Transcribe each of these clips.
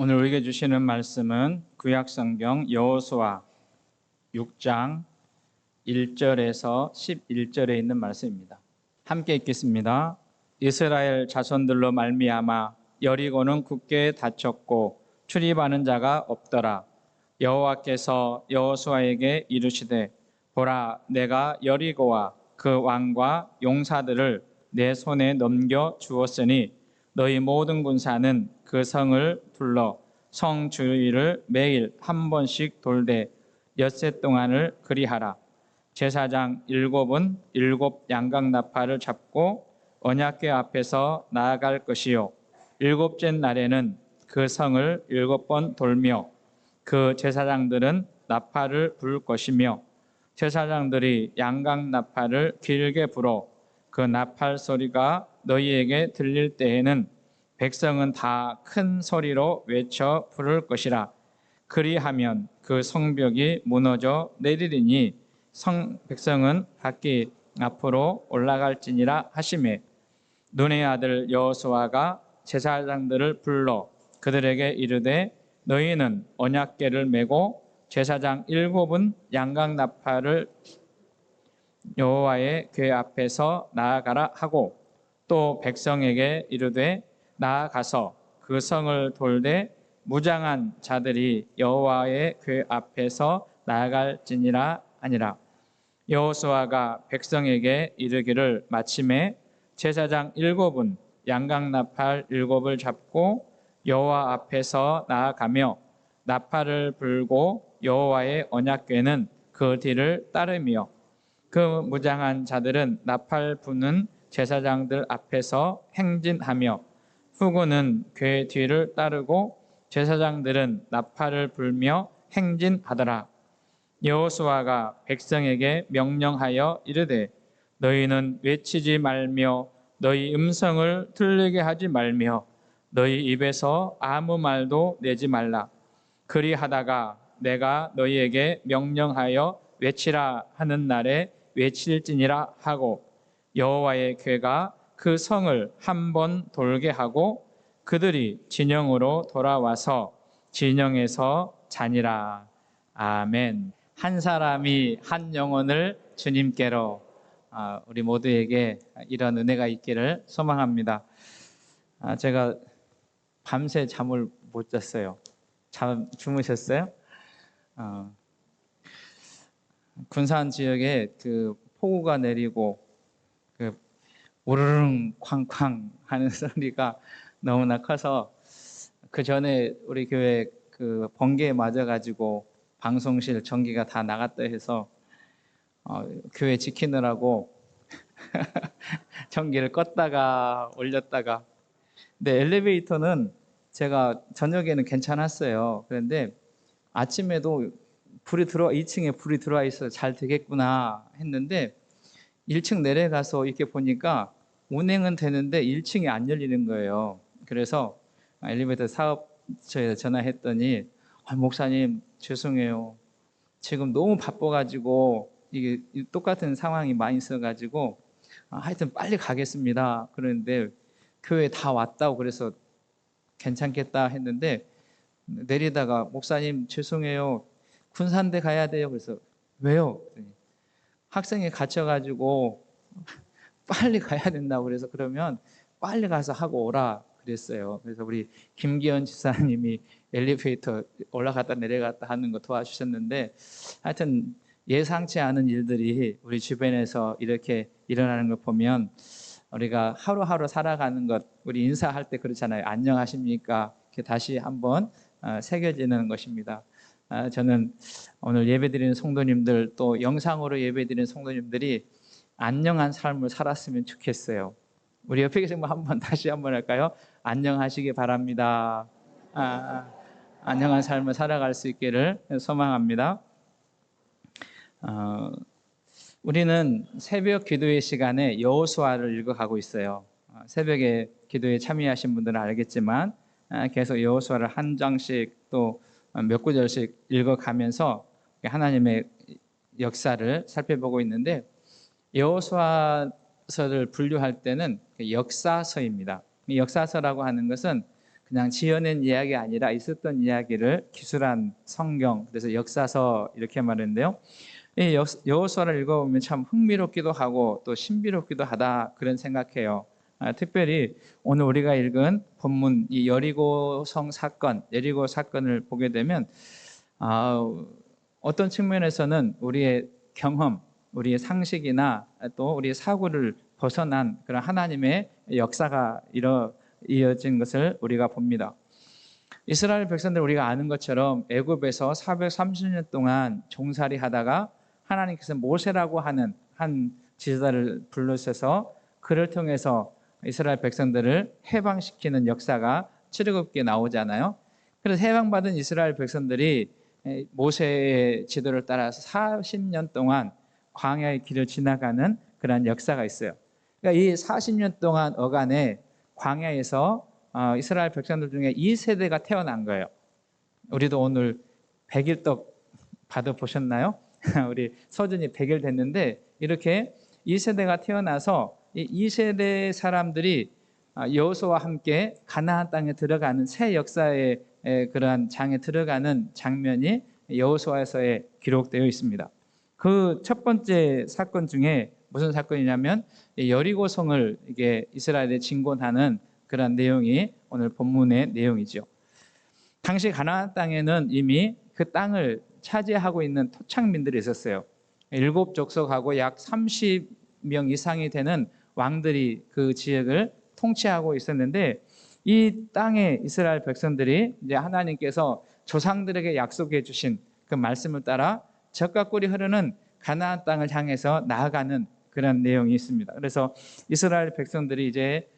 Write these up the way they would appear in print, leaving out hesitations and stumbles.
오늘 우리에게 주시는 말씀은 구약성경 여호수아 6장 1절에서 11절에 있는 말씀입니다. 함께 읽겠습니다. 이스라엘 자손들로 말미암아 여리고는 굳게 닫혔고 출입하는 자가 없더라. 여호와께서 여호수아에게 이르시되 보라, 내가 여리고와 그 왕과 용사들을 내 손에 넘겨 주었으니 너희 모든 군사는 그 성을 둘러 성 주위를 매일 한 번씩 돌되 엿새 동안을 그리하라. 제사장 7은 7 양각나팔을 잡고 언약궤 앞에서 나아갈 것이요 7째 날에는 그 성을 7번 돌며 그 제사장들은 나팔을 불 것이며 제사장들이 양각나팔을 길게 불어 그 나팔 소리가 너희에게 들릴 때에는 백성은 다 큰 소리로 외쳐 부를 것이라. 그리하면 그 성벽이 무너져 내리리니 백성은 각기 앞으로 올라갈지니라 하시매, 눈의 아들 여호수아가 제사장들을 불러 그들에게 이르되 너희는 언약궤를 메고 제사장 7은 양각나팔을 여호와의 궤 앞에서 나아가라 하고, 또 백성에게 이르되 나아가서 그 성을 돌되 무장한 자들이 여호와의 궤 앞에서 나아갈지니라 하니라. 여호수아가 백성에게 이르기를 마침에 제사장 7은 양각나팔 7을 잡고 여호와 앞에서 나아가며 나팔을 불고 여호와의 언약궤는 그 뒤를 따르며 그 무장한 자들은 나팔 부는 제사장들 앞에서 행진하며 후군은 궤 뒤를 따르고 제사장들은 나팔을 불며 행진하더라. 여호수아가 백성에게 명령하여 이르되 너희는 외치지 말며 너희 음성을 들리게 하지 말며 너희 입에서 아무 말도 내지 말라. 그리하다가 내가 너희에게 명령하여 외치라 하는 날에 외칠지니라 하고, 여호와의 궤가 그 성을 한 번 돌게 하고 그들이 진영으로 돌아와서 진영에서 자니라. 아멘. 한 사람이 한 영혼을 주님께로, 우리 모두에게 이런 은혜가 있기를 소망합니다. 제가 밤새 잠을 못 잤어요. 주무셨어요? 군산 지역에 그 폭우가 내리고 그 우르릉 쾅쾅 하는 소리가 너무나 커서 그 전에 우리 교회 그 번개에 맞아가지고 방송실 전기가 다 나갔다 해서 교회 지키느라고 전기를 껐다가 올렸다가. 근데 엘리베이터는 제가 저녁에는 괜찮았어요. 그런데 아침에도 2층에 불이 들어와 있어서 잘 되겠구나 했는데 1층 내려가서 이렇게 보니까 운행은 되는데 1층이 안 열리는 거예요. 그래서 엘리베이터 사업처에 전화했더니 목사님 죄송해요. 지금 너무 바빠가지고 이게 똑같은 상황이 많이 있어가지고 하여튼 빨리 가겠습니다. 그런데 교회 다 왔다고 그래서 괜찮겠다 했는데 내리다가 목사님 죄송해요. 군산대 가야 돼요. 그래서 왜요? 학생이 갇혀가지고 빨리 가야 된다고 그래서 그러면 빨리 가서 하고 오라 그랬어요. 그래서 우리 김기현 지사님이 엘리베이터 올라갔다 내려갔다 하는 거 도와주셨는데 하여튼 예상치 않은 일들이 우리 주변에서 이렇게 일어나는 걸 보면 우리가 하루하루 살아가는 것, 우리 인사할 때 그렇잖아요. 안녕하십니까? 이렇게 다시 한번 새겨지는 것입니다. 저는 오늘 예배드리는 성도님들 또 영상으로 예배드리는 성도님들이 안녕한 삶을 살았으면 좋겠어요. 우리 옆에 계신 분 한번 다시 한번 할까요? 안녕하시기 바랍니다. 안녕한 삶을 살아갈 수 있기를 소망합니다. 우리는 새벽 기도의 시간에 여호수아를 읽어가고 있어요. 새벽에 기도에 참여하신 분들은 알겠지만 계속 여호수아를 한 장씩 또 몇 구절씩 읽어가면서 하나님의 역사를 살펴보고 있는데, 여호수아서를 분류할 때는 역사서입니다. 역사서라고 하는 것은 그냥 지어낸 이야기 아니라 있었던 이야기를 기술한 성경, 그래서 역사서 이렇게 말했는데요. 이 여호수아를 읽어보면 참 흥미롭기도 하고 또 신비롭기도 하다 그런 생각해요. 특별히 오늘 우리가 읽은 본문 이 여리고 사건을 보게 되면 어떤 측면에서는 우리의 경험, 우리의 상식이나 또 우리의 사고를 벗어난 그런 하나님의 역사가 이어진 것을 우리가 봅니다. 이스라엘 백성들 우리가 아는 것처럼 애굽에서 430년 동안 종살이 하다가 하나님께서 모세라고 하는 한 지도자를 불러셔서 그를 통해서 이스라엘 백성들을 해방시키는 역사가 출애굽기에 나오잖아요. 그래서 해방받은 이스라엘 백성들이 모세의 지도를 따라서 40년 동안 광야의 길을 지나가는 그런 역사가 있어요. 그러니까 이 40년 동안 어간에 광야에서 이스라엘 백성들 중에 2세대가 태어난 거예요. 우리도 오늘 100일떡 받아보셨나요? 우리 서준이 100일 됐는데 이렇게 2세대가 태어나서 이 2세대 사람들이 여호수아와 함께 가나안 땅에 들어가는 새 역사의 그러한 장에 들어가는 장면이 여호수아서에 기록되어 있습니다. 그 첫 번째 사건 중에 무슨 사건이냐면 여리고성을 이게 이스라엘에 진곤하는 그런 내용이 오늘 본문의 내용이죠. 당시 가나안 땅에는 이미 그 땅을 차지하고 있는 토착민들이 있었어요. 7족속하고 약 30명 이상이 되는 왕들이 그 지역을 통치하고 있었는데 이 땅에 이스라엘 백성들이 이제 하나님께서 조상들에게 약속해 주신 그 말씀을 따라 젖과 꿀이 흐르는 가나안 땅을 향해서 나아가는 그런 내용이 있습니다. 그래서 이스라엘 백성들이 이제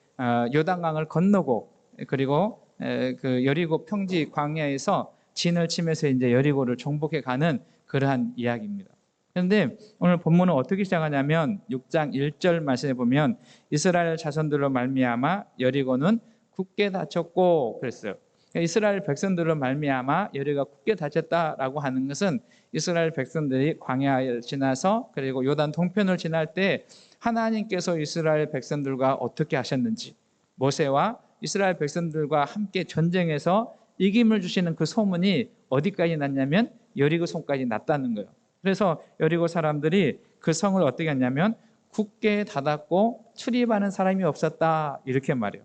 요단강을 건너고 그리고 그 여리고 평지 광야에서 진을 치면서 이제 여리고를 정복해 가는 그러한 이야기입니다. 그런데 오늘 본문은 어떻게 시작하냐면 6장 1절 말씀에 보면 이스라엘 자손들로 말미암아 여리고는 굳게 닫혔고 그랬어요. 이스라엘 백성들로 말미암아 여리고가 굳게 닫혔다라고 하는 것은 이스라엘 백성들이 광야를 지나서 그리고 요단 동편을 지날 때 하나님께서 이스라엘 백성들과 어떻게 하셨는지 모세와 이스라엘 백성들과 함께 전쟁에서 이김을 주시는 그 소문이 어디까지 났냐면 여리고 성까지 났다는 거예요. 그래서 여리고 사람들이 그 성을 어떻게 했냐면 굳게 닫았고 출입하는 사람이 없었다 이렇게 말해요.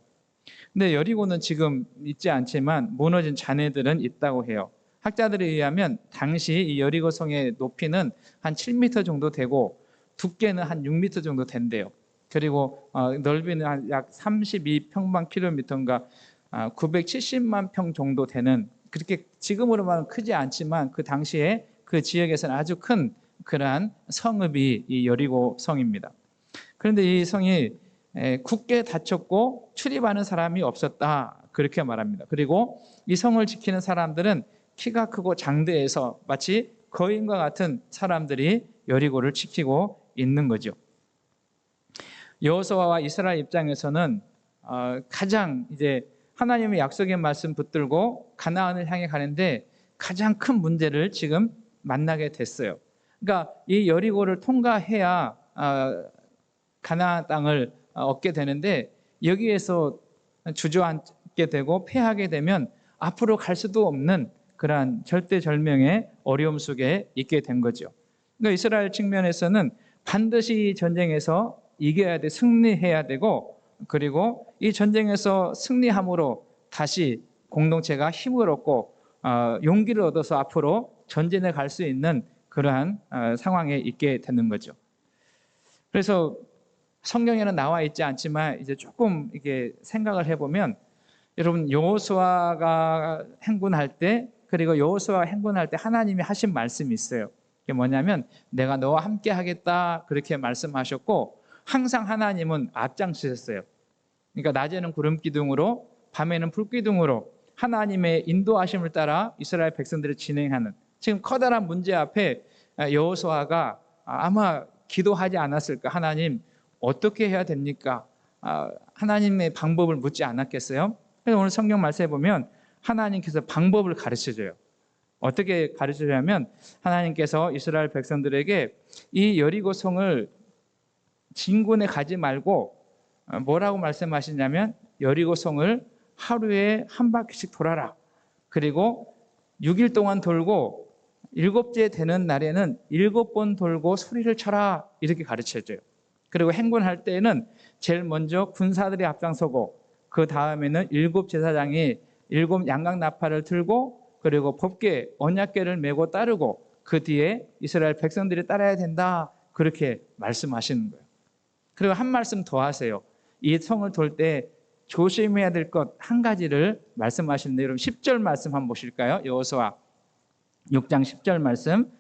근데 여리고는 지금 있지 않지만 무너진 잔해들은 있다고 해요. 학자들에 의하면 당시 이 여리고 성의 높이는 한 7m 정도 되고 두께는 한 6m 정도 된대요. 그리고 넓이는 약 32평방킬로미터인가 970만 평 정도 되는 그렇게 지금으로만 크지 않지만 그 당시에 그 지역에서는 아주 큰 그러한 성읍이 이 여리고 성입니다. 그런데 이 성이 굳게 닫혔고 출입하는 사람이 없었다 그렇게 말합니다. 그리고 이 성을 지키는 사람들은 키가 크고 장대해서 마치 거인과 같은 사람들이 여리고를 지키고 있는 거죠. 여호수아와 이스라엘 입장에서는 가장 이제 하나님의 약속의 말씀 붙들고 가나안을 향해 가는데 가장 큰 문제를 지금 만나게 됐어요. 그러니까 이 여리고를 통과해야 가나안 땅을 얻게 되는데 여기에서 주저앉게 되고 패하게 되면 앞으로 갈 수도 없는 그러한 절대절명의 어려움 속에 있게 된 거죠. 그러니까 이스라엘 측면에서는 반드시 전쟁에서 이겨야 돼, 승리해야 되고 그리고 이 전쟁에서 승리함으로 다시 공동체가 힘을 얻고 용기를 얻어서 앞으로 전진해 갈 수 있는 그러한 상황에 있게 되는 거죠. 그래서 성경에는 나와 있지 않지만 이제 조금 이게 생각을 해보면 여러분 여호수아가 행군할 때 그리고 여호수아가 행군할 때 하나님이 하신 말씀이 있어요. 그게 뭐냐면 내가 너와 함께 하겠다 그렇게 말씀하셨고 항상 하나님은 앞장서셨어요. 그러니까 낮에는 구름 기둥으로 밤에는 불 기둥으로 하나님의 인도하심을 따라 이스라엘 백성들을 진행하는 지금 커다란 문제 앞에 여호수아가 아마 기도하지 않았을까? 하나님 어떻게 해야 됩니까? 하나님의 방법을 묻지 않았겠어요? 그래서 오늘 성경 말씀에 보면 하나님께서 방법을 가르쳐줘요. 어떻게 가르쳐주냐면 하나님께서 이스라엘 백성들에게 이 여리고 성을 진군에 가지 말고 뭐라고 말씀하시냐면 여리고 성을 하루에 한 바퀴씩 돌아라. 그리고 6일 동안 돌고 일곱째 되는 날에는 7번 돌고 소리를 쳐라. 이렇게 가르쳐줘요. 그리고 행군할 때에는 제일 먼저 군사들이 앞장서고 그 다음에는 7제사장이 7양각 나팔을 들고 그리고 법궤, 언약궤를 메고 따르고 그 뒤에 이스라엘 백성들이 따라야 된다. 그렇게 말씀하시는 거예요. 그리고 한 말씀 더 하세요. 이 성을 돌 때 조심해야 될 것 한 가지를 말씀하시는데 여러분 10절 말씀 한번 보실까요? 여호수아 6장 10절 말씀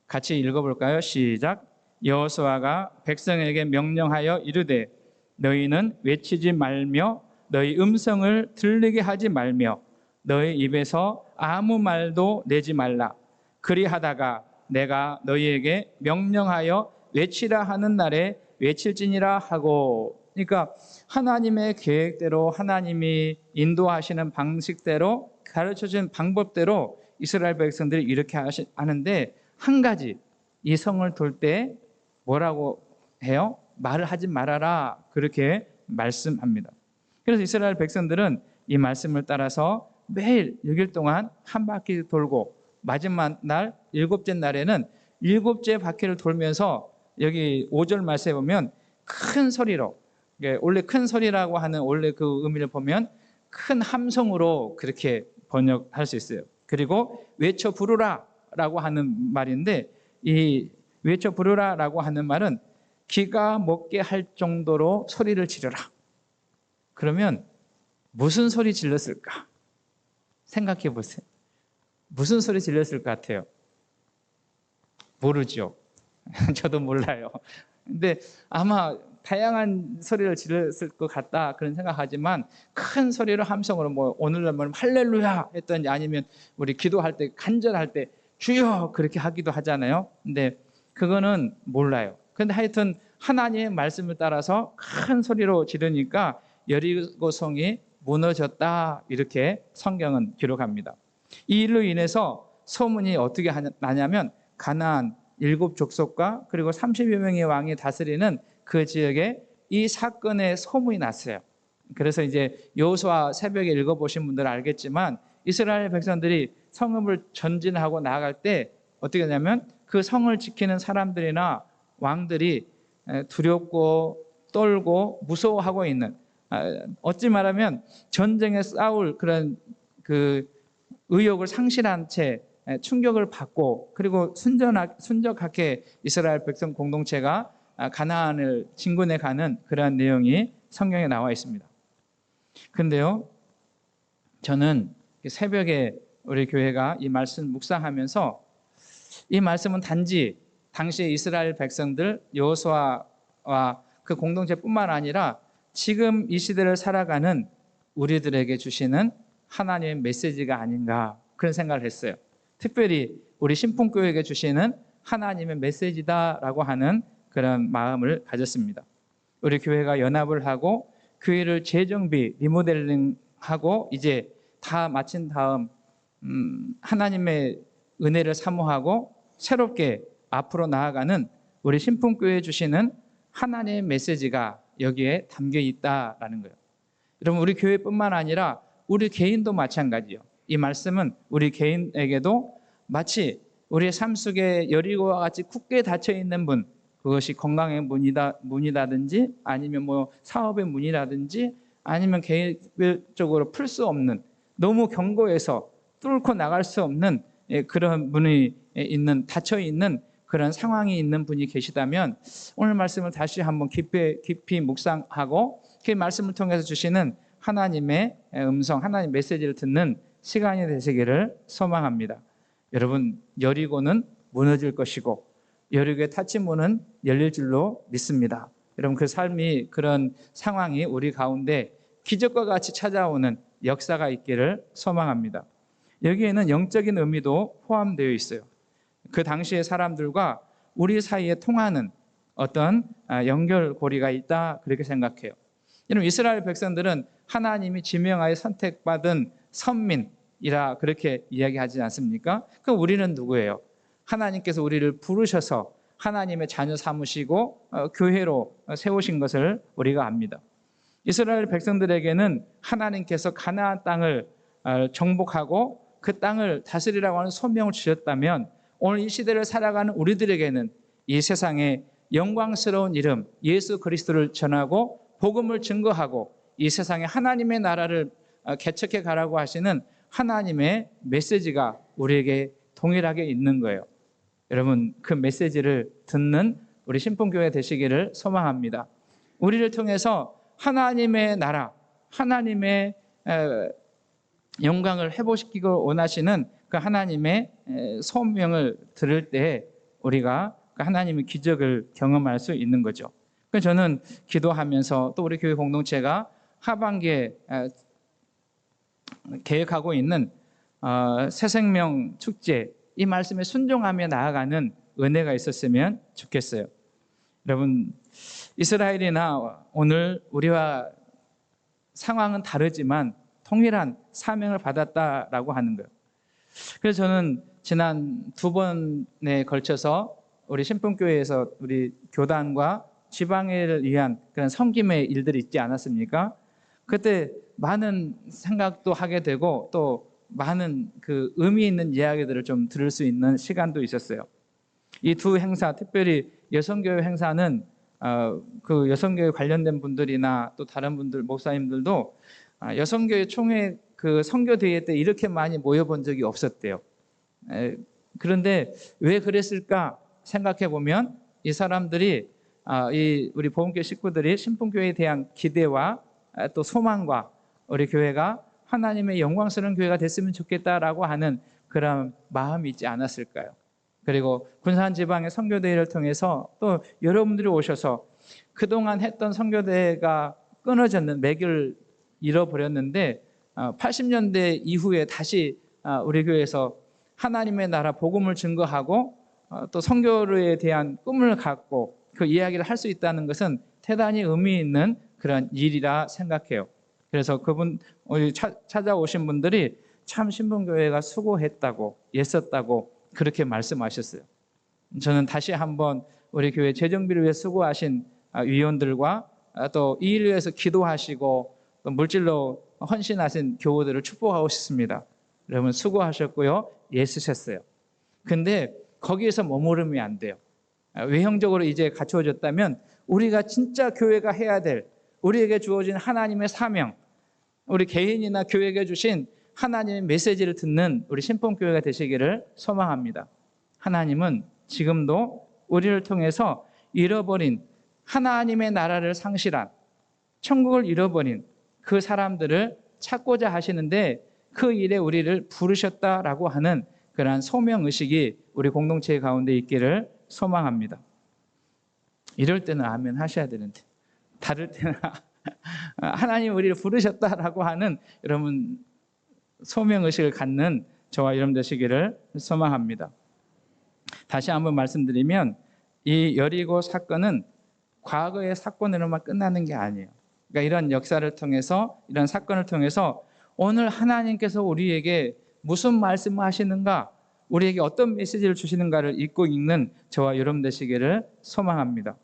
같이 읽어볼까요? 시작. 여호수아가 백성에게 명령하여 이르되 너희는 외치지 말며 너희 음성을 들리게 하지 말며 너희 입에서 아무 말도 내지 말라. 그리하다가 내가 너희에게 명령하여 외치라 하는 날에 외칠지니라 하고. 그러니까 하나님의 계획대로 하나님이 인도하시는 방식대로 가르쳐준 방법대로 이스라엘 백성들이 이렇게 하는데 한 가지 이 성을 돌 때 뭐라고 해요? 말을 하지 말아라. 그렇게 말씀합니다. 그래서 이스라엘 백성들은 이 말씀을 따라서 매일 6일 동안 한 바퀴 돌고 마지막 날 7째 날에는 7째 바퀴를 돌면서 여기 5절 말씀에 보면 큰 소리로, 원래 큰 소리라고 하는 원래 그 의미를 보면 큰 함성으로 그렇게 번역할 수 있어요. 그리고 외쳐 부르라 라고 하는 말인데 이 외쳐 부르라 라고 하는 말은 기가 먹게 할 정도로 소리를 지르라. 그러면 무슨 소리 질렀을까? 생각해 보세요. 무슨 소리 질렀을 것 같아요? 모르죠. 저도 몰라요. 근데 아마 다양한 소리를 질렀을 것 같다 그런 생각하지만 큰 소리로 함성으로 뭐 오늘날 할렐루야 했던지 아니면 우리 기도할 때 간절할 때 주여 그렇게 하기도 하잖아요. 근데 그거는 몰라요. 근데 하여튼 하나님의 말씀을 따라서 큰 소리로 지르니까 여리고성이 무너졌다 이렇게 성경은 기록합니다. 이 일로 인해서 소문이 어떻게 나냐면 가나안 7족속과 그리고 30여 명의 왕이 다스리는 그 지역에 이 사건의 소문이 났어요. 그래서 이제 여호수아 새벽에 읽어보신 분들은 알겠지만 이스라엘 백성들이 성읍을 전진하고 나아갈 때 어떻게 하냐면 그 성을 지키는 사람들이나 왕들이 두렵고 떨고 무서워하고 있는, 어찌 말하면 전쟁에 싸울 그런 그 의욕을 상실한 채 충격을 받고 그리고 순적하게 이스라엘 백성 공동체가 가나안을 진군해 가는 그러한 내용이 성경에 나와 있습니다. 그런데요, 저는 새벽에 우리 교회가 이 말씀 묵상하면서 이 말씀은 단지 당시의 이스라엘 백성들 여호수아와 그 공동체뿐만 아니라 지금 이 시대를 살아가는 우리들에게 주시는 하나님의 메시지가 아닌가 그런 생각을 했어요. 특별히 우리 신풍교회에게 주시는 하나님의 메시지다라고 하는 그런 마음을 가졌습니다. 우리 교회가 연합을 하고 교회를 재정비, 리모델링하고 이제 다 마친 다음 하나님의 은혜를 사모하고 새롭게 앞으로 나아가는 우리 신풍교회에 주시는 하나님의 메시지가 여기에 담겨 있다라는 거예요. 여러분 우리 교회뿐만 아니라 우리 개인도 마찬가지예요. 이 말씀은 우리 개인에게도 마치 우리의 삶 속에 여리고와 같이 굳게 닫혀 있는 문, 그것이 건강의 문이라든지 아니면 뭐 사업의 문이라든지 아니면 개인적으로 풀 수 없는 너무 견고해서 뚫고 나갈 수 없는 그런 문이 있는 닫혀 있는 그런 상황이 있는 분이 계시다면 오늘 말씀을 다시 한번 깊이 묵상하고 그 말씀을 통해서 주시는 하나님의 음성, 하나님의 메시지를 듣는 시간이 되시기를 소망합니다. 여러분 여리고는 무너질 것이고 여리고의 닫힌 문은 열릴 줄로 믿습니다. 여러분 그 삶이 그런 상황이 우리 가운데 기적과 같이 찾아오는 역사가 있기를 소망합니다. 여기에는 영적인 의미도 포함되어 있어요. 그 당시의 사람들과 우리 사이에 통하는 어떤 연결고리가 있다 그렇게 생각해요. 여러분 이스라엘 백성들은 하나님이 지명하여 선택받은 선민이라 그렇게 이야기하지 않습니까? 그럼 우리는 누구예요? 하나님께서 우리를 부르셔서 하나님의 자녀 삼으시고 교회로 세우신 것을 우리가 압니다. 이스라엘 백성들에게는 하나님께서 가나안 땅을 정복하고 그 땅을 다스리라고 하는 소명을 주셨다면, 오늘 이 시대를 살아가는 우리들에게는 이 세상에 영광스러운 이름 예수 그리스도를 전하고 복음을 증거하고 이 세상에 하나님의 나라를 개척해 가라고 하시는 하나님의 메시지가 우리에게 동일하게 있는 거예요. 여러분, 그 메시지를 듣는 우리 신풍교회 되시기를 소망합니다. 우리를 통해서 하나님의 나라, 하나님의 영광을 회복시키고 원하시는 그 하나님의 소명을 들을 때 우리가 그 하나님의 기적을 경험할 수 있는 거죠. 그래서 저는 기도하면서 또 우리 교회 공동체가 하반기에 계획하고 있는 새생명 축제, 이 말씀에 순종하며 나아가는 은혜가 있었으면 좋겠어요. 여러분, 이스라엘이나 오늘 우리와 상황은 다르지만 동일한 사명을 받았다라고 하는 거예요. 그래서 저는 지난 2번에 걸쳐서 우리 신풍교회에서 우리 교단과 지방회를 위한 그런 섬김의 일들이 있지 않았습니까? 그때 많은 생각도 하게 되고 또 많은 그 의미 있는 이야기들을 좀 들을 수 있는 시간도 있었어요. 이 두 행사, 특별히 여성교회 행사는 그 여성교회 관련된 분들이나 또 다른 분들, 목사님들도 여성교회 총회 그 선교대회 때 이렇게 많이 모여본 적이 없었대요. 그런데 왜 그랬을까 생각해 보면 이 사람들이 이 우리 보험교회 식구들이 신풍교회에 대한 기대와 또 소망과 우리 교회가 하나님의 영광스러운 교회가 됐으면 좋겠다라고 하는 그런 마음이 있지 않았을까요? 그리고 군산 지방의 선교대회를 통해서 또 여러분들이 오셔서 그동안 했던 선교대회가 끊어졌는 맥을 잃어버렸는데 80년대 이후에 다시 우리 교회에서 하나님의 나라 복음을 증거하고 또 선교에 대한 꿈을 갖고 그 이야기를 할 수 있다는 것은 대단히 의미 있는 그런 일이라 생각해요. 그래서 그분 찾아오신 분들이 참 신풍교회가 수고했다고, 애썼다고 그렇게 말씀하셨어요. 저는 다시 한번 우리 교회 재정비를 위해 수고하신 위원들과 또 이 일을 위해서 기도하시고 또 물질로 헌신하신 교우들을 축복하고 싶습니다. 여러분 수고하셨고요, 애쓰셨어요. 근데 거기에서 머무르면 안 돼요. 외형적으로 이제 갖추어졌다면 우리가 진짜 교회가 해야 될, 우리에게 주어진 하나님의 사명, 우리 개인이나 교회에게 주신 하나님의 메시지를 듣는 우리 신풍교회가 되시기를 소망합니다. 하나님은 지금도 우리를 통해서 잃어버린 하나님의 나라를 상실한, 천국을 잃어버린 그 사람들을 찾고자 하시는데 그 일에 우리를 부르셨다라고 하는 그러한 소명의식이 우리 공동체 가운데 있기를 소망합니다. 이럴 때는 아멘 하셔야 되는데, 다를 때는 하나님 우리를 부르셨다라고 하는 여러분 소명의식을 갖는 저와 여러분 되시기를 소망합니다. 다시 한번 말씀드리면 이 여리고 사건은 과거의 사건으로만 끝나는 게 아니에요. 그러니까 이런 역사를 통해서, 이런 사건을 통해서 오늘 하나님께서 우리에게 무슨 말씀을 하시는가, 우리에게 어떤 메시지를 주시는가를 읽고 읽는 저와 여러분 되시기를 소망합니다.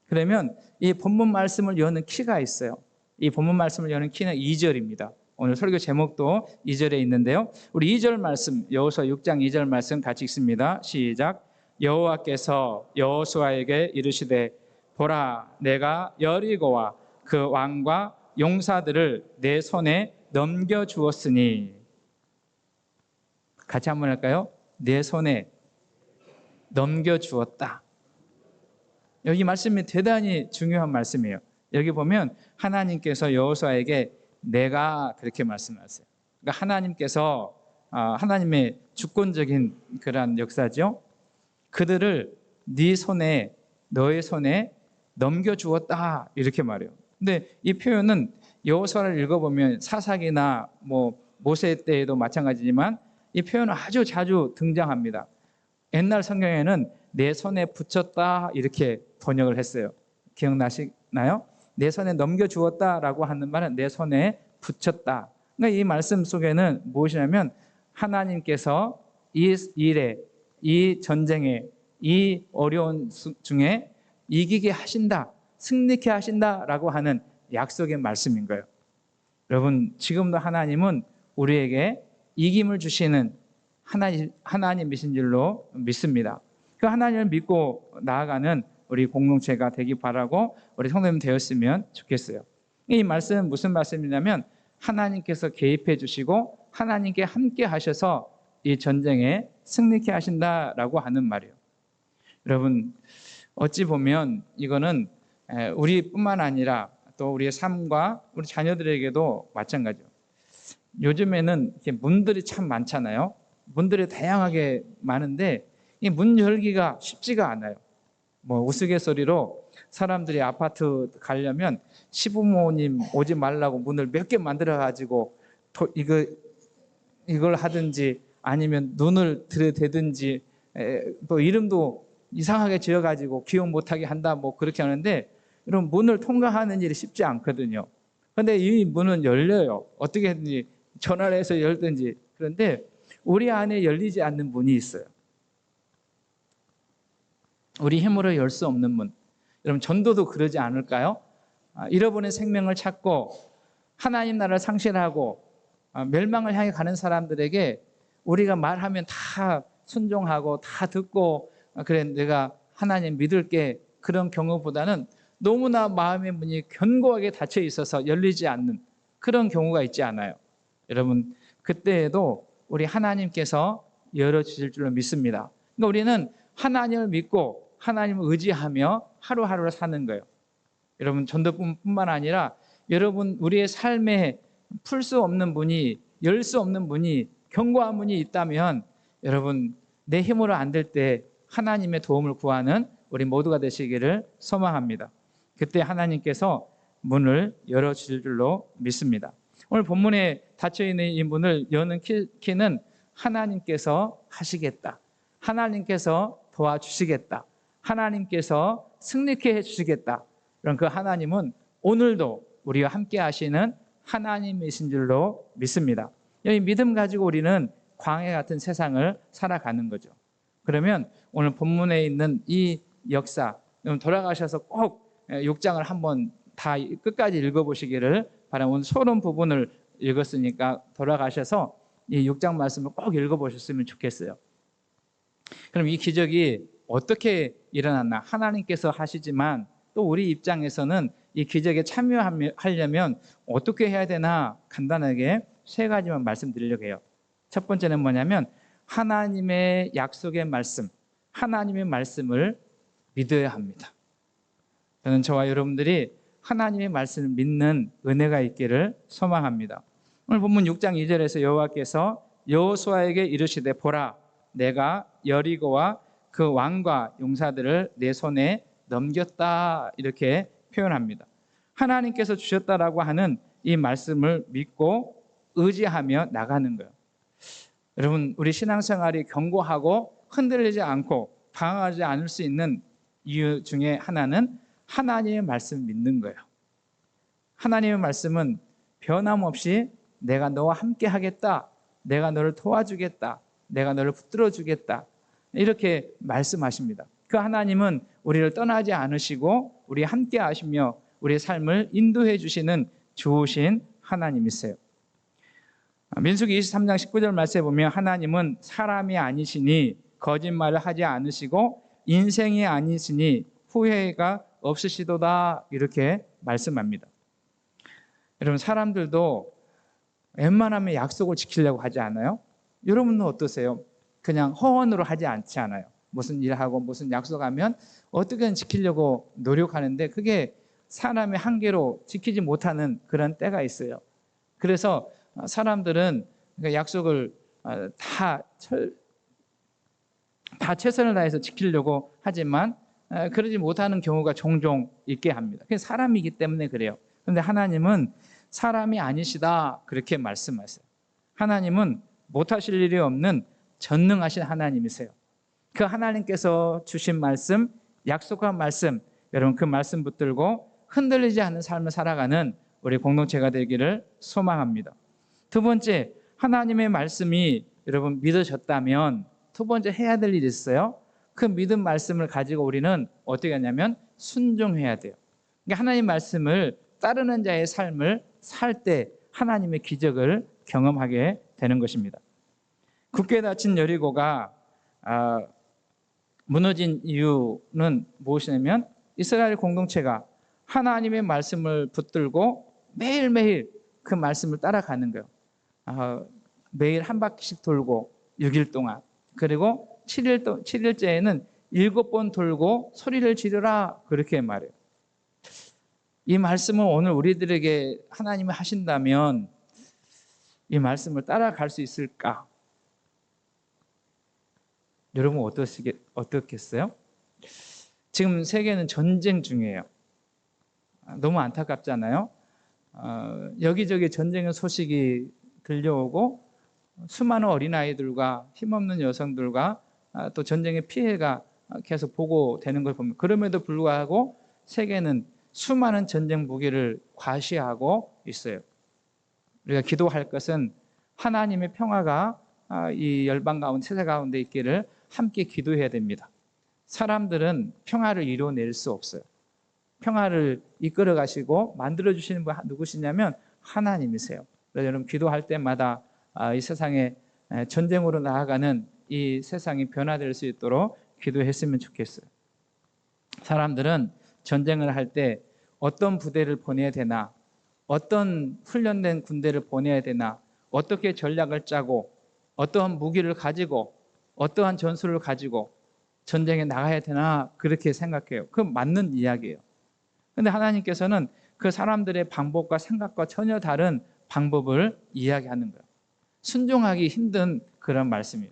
그러면 이 본문 말씀을 여는 키가 있어요. 이 본문 말씀을 여는 키는 2절입니다. 오늘 설교 제목도 2절에 있는데요. 우리 2절 말씀, 여호수아 6장 2절 말씀 같이 읽습니다. 시작. 여호와께서 여호수아에게 이르시되 보라, 내가 여리고와 그 왕과 용사들을 내 손에 넘겨주었으니. 같이 한번 할까요? 내 손에 넘겨주었다. 여기 말씀이 대단히 중요한 말씀이에요. 여기 보면 하나님께서 여호수아에게 내가 그렇게 말씀하세요. 그러니까 하나님께서 하나님의 주권적인 그러한 역사죠. 그들을 네 손에, 너의 손에 넘겨주었다 이렇게 말해요. 근데 이 표현은 여호수아를 읽어보면 사사기나 모세 때에도 마찬가지지만 이 표현은 아주 자주 등장합니다. 옛날 성경에는 내 손에 붙였다 이렇게 번역을 했어요. 기억나시나요? 내 손에 넘겨주었다라고 하는 말은 내 손에 붙였다. 그러니까 이 말씀 속에는 무엇이냐면 하나님께서 이 일에, 이 전쟁에, 이 어려운 중에 이기게 하신다, 승리케 하신다라고 하는 약속의 말씀인 거예요. 여러분, 지금도 하나님은 우리에게 이김을 주시는 하나님이신 줄로 믿습니다. 그 하나님을 믿고 나아가는 우리 공동체가 되기 바라고 우리 성도님 되었으면 좋겠어요. 이 말씀은 무슨 말씀이냐면 하나님께서 개입해 주시고 하나님께 함께 하셔서 이 전쟁에 승리케 하신다라고 하는 말이에요. 여러분, 어찌 보면 이거는 우리뿐만 아니라 또 우리의 삶과 우리 자녀들에게도 마찬가지예요. 요즘에는 이렇게 문들이 참 많잖아요. 문들이 다양하게 많은데 이 문 열기가 쉽지가 않아요. 뭐 우스갯소리로 사람들이 아파트 가려면 시부모님 오지 말라고 문을 몇 개 만들어 가지고 이걸 하든지 아니면 눈을 들이대든지 또 이름도 이상하게 지어가지고 기억 못하게 한다 뭐 그렇게 하는데 이런 문을 통과하는 일이 쉽지 않거든요. 그런데 이 문은 열려요. 어떻게든지 전화를 해서 열든지. 그런데 우리 안에 열리지 않는 문이 있어요. 우리 힘으로 열 수 없는 문. 여러분, 전도도 그러지 않을까요? 잃어버린 생명을 찾고 하나님 나라를 상실하고 멸망을 향해 가는 사람들에게 우리가 말하면 다 순종하고 다 듣고 그래 내가 하나님 믿을게 그런 경우보다는 너무나 마음의 문이 견고하게 닫혀 있어서 열리지 않는 그런 경우가 있지 않아요. 여러분, 그때에도 우리 하나님께서 열어주실 줄로 믿습니다. 그러니까 우리는 하나님을 믿고 하나님을 의지하며 하루하루를 사는 거예요. 여러분, 전도뿐만 아니라 여러분 우리의 삶에 풀 수 없는 문이, 열 수 없는 문이, 견고한 문이 있다면 여러분 내 힘으로 안 될 때 하나님의 도움을 구하는 우리 모두가 되시기를 소망합니다. 그때 하나님께서 문을 열어주실 줄로 믿습니다. 오늘 본문에 닫혀있는 이 문을 여는 키는 하나님께서 하시겠다. 하나님께서 도와주시겠다. 하나님께서 승리케 해주시겠다. 그런 그 하나님은 오늘도 우리와 함께 하시는 하나님이신 줄로 믿습니다. 이 믿음 가지고 우리는 광야 같은 세상을 살아가는 거죠. 그러면 오늘 본문에 있는 이 역사, 돌아가셔서 꼭 6장을 한번 다 끝까지 읽어보시기를 바랍니다. 오늘 소론 부분을 읽었으니까 돌아가셔서 이 6장 말씀을 꼭 읽어보셨으면 좋겠어요. 그럼 이 기적이 어떻게 일어났나? 하나님께서 하시지만 또 우리 입장에서는 이 기적에 참여하려면 어떻게 해야 되나 간단하게 세 가지만 말씀드리려고 해요. 첫 번째는 뭐냐면 하나님의 약속의 말씀, 하나님의 말씀을 믿어야 합니다. 저는 저와 여러분들이 하나님의 말씀을 믿는 은혜가 있기를 소망합니다. 오늘 본문 6장 2절에서 여호와께서 여호수아에게 이르시되 보라 내가 여리고와 그 왕과 용사들을 내 손에 넘겼다 이렇게 표현합니다. 하나님께서 주셨다라고 하는 이 말씀을 믿고 의지하며 나가는 거예요. 여러분, 우리 신앙생활이 견고하고 흔들리지 않고 방황하지 않을 수 있는 이유 중에 하나는 하나님의 말씀을 믿는 거예요. 하나님의 말씀은 변함없이 내가 너와 함께 하겠다. 내가 너를 도와주겠다. 내가 너를 붙들어 주겠다. 이렇게 말씀하십니다. 그 하나님은 우리를 떠나지 않으시고 우리 함께 하시며 우리의 삶을 인도해 주시는 좋으신 하나님이세요. 민수기 23장 19절 말씀에 보면 하나님은 사람이 아니시니 거짓말을 하지 않으시고 인생이 아니시니 후회가 없으시도다 이렇게 말씀합니다. 여러분, 사람들도 웬만하면 약속을 지키려고 하지 않아요? 여러분은 어떠세요? 그냥 허언으로 하지 않지 않아요. 무슨 일하고 무슨 약속하면 어떻게든 지키려고 노력하는데 그게 사람의 한계로 지키지 못하는 그런 때가 있어요. 그래서 사람들은 약속을 다 최선을 다해서 지키려고 하지만 그러지 못하는 경우가 종종 있게 합니다. 그게 사람이기 때문에 그래요. 그런데 하나님은 사람이 아니시다 그렇게 말씀하세요. 하나님은 못하실 일이 없는 전능하신 하나님이세요. 그 하나님께서 주신 말씀, 약속한 말씀, 여러분 그 말씀 붙들고 흔들리지 않는 삶을 살아가는 우리 공동체가 되기를 소망합니다. 두 번째, 하나님의 말씀이 여러분 믿어졌다면 두 번째 해야 될 일이 있어요. 그 믿음 말씀을 가지고 우리는 어떻게 하냐면 순종해야 돼요. 그러니까 하나님 말씀을 따르는 자의 삶을 살 때 하나님의 기적을 경험하게 되는 것입니다. 굳게 닫힌 여리고가 무너진 이유는 무엇이냐면 이스라엘 공동체가 하나님의 말씀을 붙들고 매일매일 그 말씀을 따라가는 거예요. 매일 한 바퀴씩 돌고 6일 동안, 그리고 7일째에는 7번 돌고 소리를 지르라, 그렇게 말해요. 이 말씀을 오늘 우리들에게 하나님이 하신다면 이 말씀을 따라갈 수 있을까? 여러분 어떻겠어요? 지금 세계는 전쟁 중이에요. 너무 안타깝잖아요. 여기저기 전쟁의 소식이 들려오고 수많은 어린아이들과 힘없는 여성들과 또 전쟁의 피해가 계속 보고되는 걸 보면, 그럼에도 불구하고 세계는 수많은 전쟁 무기를 과시하고 있어요. 우리가 기도할 것은 하나님의 평화가 이 열방 가운데, 세계 가운데 있기를 함께 기도해야 됩니다. 사람들은 평화를 이뤄낼 수 없어요. 평화를 이끌어 가시고 만들어 주시는 분 누구시냐면 하나님이세요. 그래서 여러분 기도할 때마다 이 세상에 전쟁으로 나아가는 이 세상이 변화될 수 있도록 기도했으면 좋겠어요. 사람들은 전쟁을 할 때 어떤 부대를 보내야 되나, 어떤 훈련된 군대를 보내야 되나, 어떻게 전략을 짜고 어떠한 무기를 가지고 어떠한 전술을 가지고 전쟁에 나가야 되나, 그렇게 생각해요. 그 맞는 이야기예요. 그런데 하나님께서는 그 사람들의 방법과 생각과 전혀 다른 방법을 이야기하는 거예요. 순종하기 힘든 그런 말씀이에요.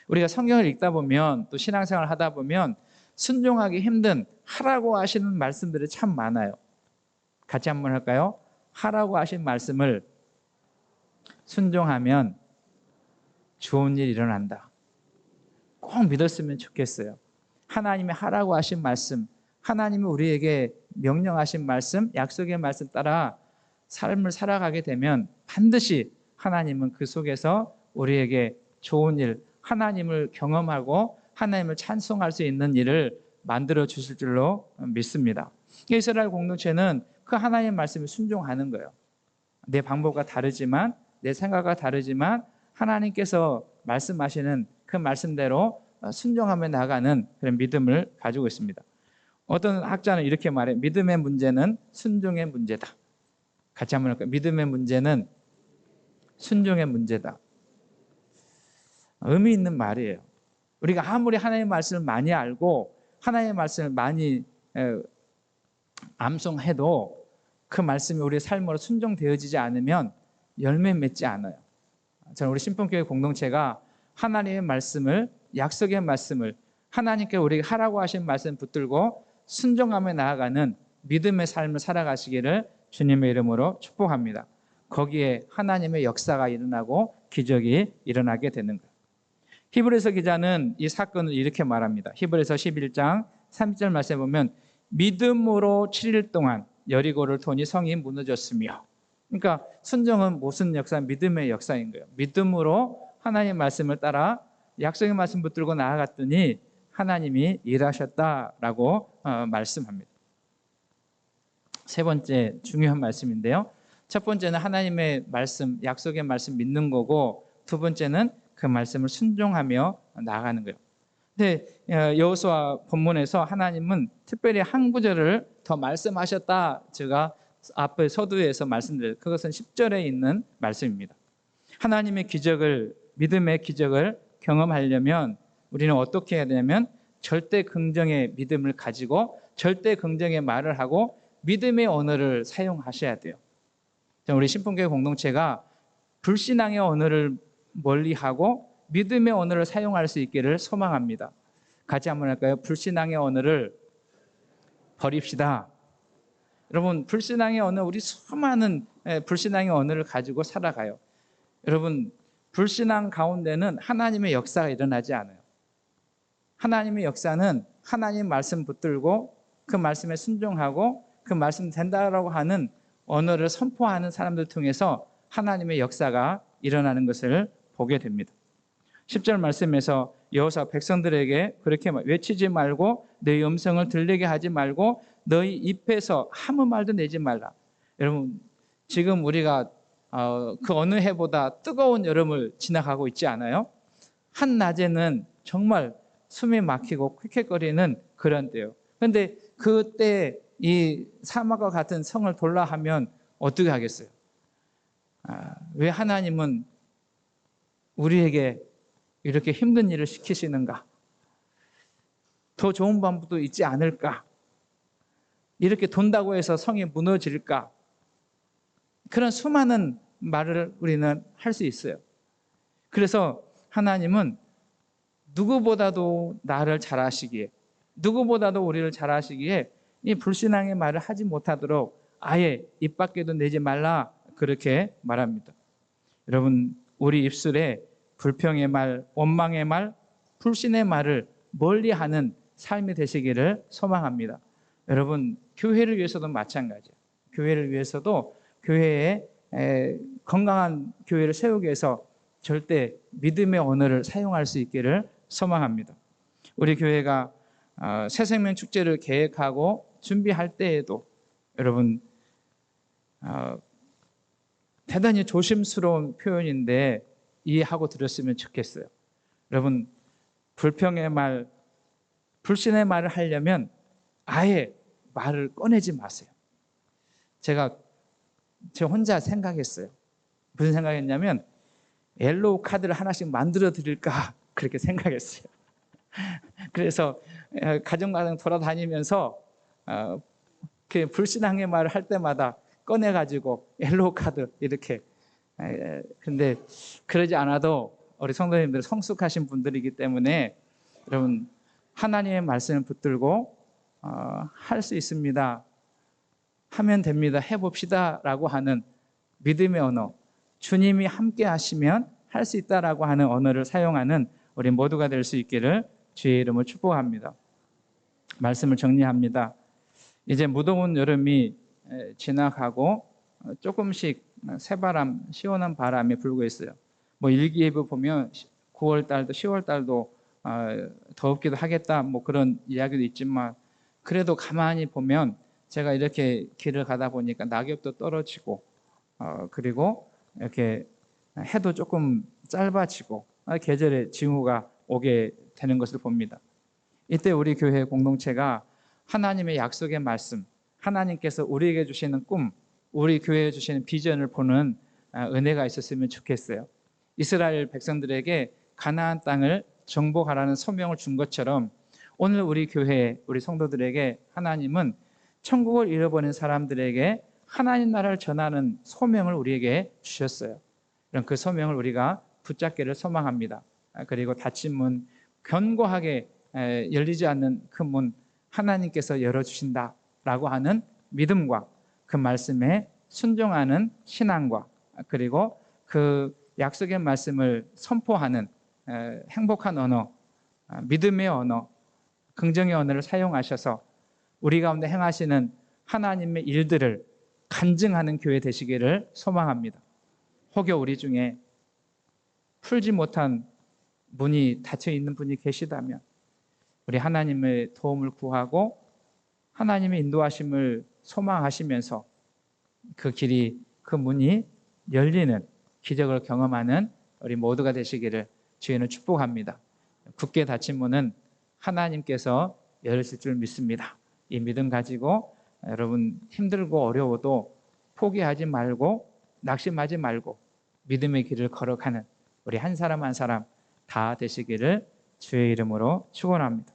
우리가 성경을 읽다 보면, 또 신앙생활을 하다 보면 순종하기 힘든 하라고 하시는 말씀들이 참 많아요. 같이 한번 할까요? 하라고 하신 말씀을 순종하면 좋은 일이 일어난다. 꼭 믿었으면 좋겠어요. 하나님이 하라고 하신 말씀, 하나님이 우리에게 명령하신 말씀, 약속의 말씀 따라 삶을 살아가게 되면 반드시 하나님은 그 속에서 우리에게 좋은 일, 하나님을 경험하고 하나님을 찬송할 수 있는 일을 만들어 주실 줄로 믿습니다. 이스라엘 공동체는 그 하나님의 말씀에 순종하는 거예요. 내 방법과 다르지만, 내 생각과 다르지만 하나님께서 말씀하시는 그 말씀대로 순종하며 나가는 그런 믿음을 가지고 있습니다. 어떤 학자는 이렇게 말해요. 믿음의 문제는 순종의 문제다. 같이 한번 할까요? 믿음의 문제는 순종의 문제다. 의미 있는 말이에요. 우리가 아무리 하나님의 말씀을 많이 알고 하나님의 말씀을 많이 암송해도 그 말씀이 우리의 삶으로 순종되어지지 않으면 열매 맺지 않아요. 저는 우리 신품교회 공동체가 하나님의 말씀을, 약속의 말씀을, 하나님께 우리에게 하라고 하신 말씀 붙들고 순종하며 나아가는 믿음의 삶을 살아가시기를 주님의 이름으로 축복합니다. 거기에 하나님의 역사가 일어나고 기적이 일어나게 되는 거예요. 히브리서 기자는 이 사건을 이렇게 말합니다. 히브리서 11장 30절 말씀에 보면 믿음으로 7일 동안 여리고를 도니 성이 무너졌으며, 그러니까 순종은 무슨 역사? 믿음의 역사인 거예요. 믿음으로 하나님의 말씀을 따라 약속의 말씀 붙들고 나아갔더니 하나님이 일하셨다라고 말씀합니다. 세 번째 중요한 말씀인데요. 첫 번째는 하나님의 말씀, 약속의 말씀 믿는 거고, 두 번째는 그 말씀을 순종하며 나아가는 거예요. 근데 여호수아 본문에서 하나님은 특별히 한 구절을 더 말씀하셨다. 제가 앞에 서두에서 말씀드렸어요. 그것은 10절에 있는 말씀입니다. 하나님의 기적을, 믿음의 기적을 경험하려면 우리는 어떻게 해야 되냐면 절대 긍정의 믿음을 가지고 절대 긍정의 말을 하고 믿음의 언어를 사용하셔야 돼요. 우리 신품교회 공동체가 불신앙의 언어를 멀리하고 믿음의 언어를 사용할 수 있기를 소망합니다. 같이 한번 할까요? 불신앙의 언어를 버립시다. 여러분, 불신앙의 언어, 우리 수많은 불신앙의 언어를 가지고 살아가요. 여러분, 불신앙 가운데는 하나님의 역사가 일어나지 않아요. 하나님의 역사는 하나님 말씀 붙들고 그 말씀에 순종하고 그 말씀 된다라고 하는 언어를 선포하는 사람들 통해서 하나님의 역사가 일어나는 것을 보게 됩니다. 10절 말씀에서 여호수아 백성들에게 그렇게 외치지 말고 너희 음성을 들리게 하지 말고 너희 입에서 아무 말도 내지 말라. 여러분, 지금 우리가 그 어느 해보다 뜨거운 여름을 지나가고 있지 않아요? 한낮에는 정말 숨이 막히고 퀴퀴거리는 그런 때요. 그런데 그때 이 사막과 같은 성을 돌라 하면 어떻게 하겠어요? 왜 하나님은 우리에게 이렇게 힘든 일을 시키시는가? 더 좋은 방법도 있지 않을까? 이렇게 돈다고 해서 성이 무너질까? 그런 수많은 말을 우리는 할 수 있어요. 그래서 하나님은 누구보다도 나를 잘 아시기에, 누구보다도 우리를 잘 아시기에 이 불신앙의 말을 하지 못하도록 아예 입 밖에도 내지 말라, 그렇게 말합니다. 여러분, 우리 입술에 불평의 말, 원망의 말, 불신의 말을 멀리하는 삶이 되시기를 소망합니다. 여러분, 교회를 위해서도 마찬가지예요. 교회를 위해서도 교회에 건강한 교회를 세우기 위해서 절대 믿음의 언어를 사용할 수 있기를 소망합니다. 우리 교회가 새생명 축제를 계획하고 준비할 때에도 여러분, 대단히 조심스러운 표현인데 이해하고 들었으면 좋겠어요. 여러분, 불평의 말, 불신의 말을 하려면 아예 말을 꺼내지 마세요. 제가 혼자 생각했어요. 무슨 생각했냐면 옐로우 카드를 하나씩 만들어 드릴까, 그렇게 생각했어요. 그래서 가정가정 돌아다니면서 그 불신앙의 말을 할 때마다 꺼내가지고 옐로우 카드 이렇게. 근데 그러지 않아도 우리 성도님들 성숙하신 분들이기 때문에 여러분, 하나님의 말씀을 붙들고 할 수 있습니다, 하면 됩니다, 해봅시다 라고 하는 믿음의 언어, 주님이 함께 하시면 할 수 있다라고 하는 언어를 사용하는 우리 모두가 될 수 있기를 주의 이름으로 축복합니다. 말씀을 정리합니다. 이제 무더운 여름이 지나가고 조금씩 새바람, 시원한 바람이 불고 있어요. 뭐 일기예보 보면 9월 달도 10월 달도 더웁기도 하겠다, 뭐 그런 이야기도 있지만, 그래도 가만히 보면 제가 이렇게 길을 가다 보니까 낙엽도 떨어지고 그리고 이렇게 해도 조금 짧아지고 계절의 징후가 오게 되는 것을 봅니다. 이때 우리 교회 공동체가 하나님의 약속의 말씀, 하나님께서 우리에게 주시는 꿈, 우리 교회에 주시는 비전을 보는 은혜가 있었으면 좋겠어요. 이스라엘 백성들에게 가나안 땅을 정복하라는 소명을 준 것처럼 오늘 우리 교회, 우리 성도들에게 하나님은 천국을 잃어버린 사람들에게 하나님 나라를 전하는 소명을 우리에게 주셨어요. 그럼 그 소명을 우리가 붙잡기를 소망합니다. 그리고 닫힌 문, 견고하게 열리지 않는 그 문 하나님께서 열어주신다라고 하는 믿음과 그 말씀에 순종하는 신앙과 그리고 그 약속의 말씀을 선포하는 행복한 언어, 믿음의 언어, 긍정의 언어를 사용하셔서 우리 가운데 행하시는 하나님의 일들을 간증하는 교회 되시기를 소망합니다. 혹여 우리 중에 풀지 못한 문이 닫혀 있는 분이 계시다면 우리 하나님의 도움을 구하고 하나님의 인도하심을 소망하시면서 그 길이, 그 문이 열리는 기적을 경험하는 우리 모두가 되시기를 주의는 축복합니다. 굳게 닫힌 문은 하나님께서 열으실 줄 믿습니다. 이 믿음 가지고 여러분, 힘들고 어려워도 포기하지 말고 낙심하지 말고 믿음의 길을 걸어가는 우리 한 사람 한 사람 다 되시기를 주의 이름으로 축원합니다.